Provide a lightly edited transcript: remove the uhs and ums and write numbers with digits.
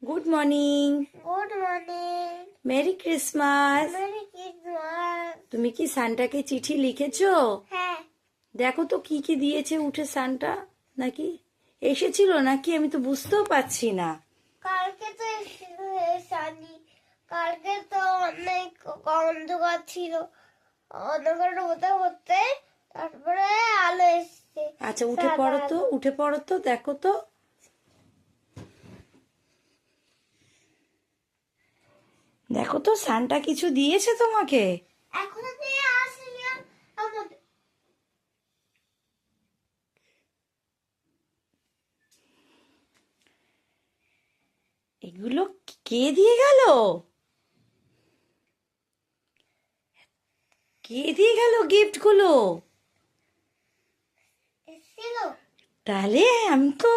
Good morning. Good morning. Merry Christmas. Merry Christmas. তুমি কি সান্টাকে চিঠি লিখেছো? হ্যাঁ। দেখো তো কি কি দিয়েছে উঠে সান্টা। নাকি এসেছিল নাকি আমি তো বুঝতেও পারছি না। কালকে তো এসেছিল সানি। কালকে তো অনেক অন্ধকার ছিল। অন্ধকার হতে হতে তারপরে আলো এসছে। আচ্ছা উঠে পড়ো তো, উঠে পড়ো তো, দেখো তো। দেখো তো সান্টা কিছু দিয়েছে তোমাকে? এখনো দিয়ে আসেনি আমাদের। এগুলো কে দিয়ে গেল? কে দিয়ে গেল গিফট গুলো? এসেছিল। তাহলে আমি তো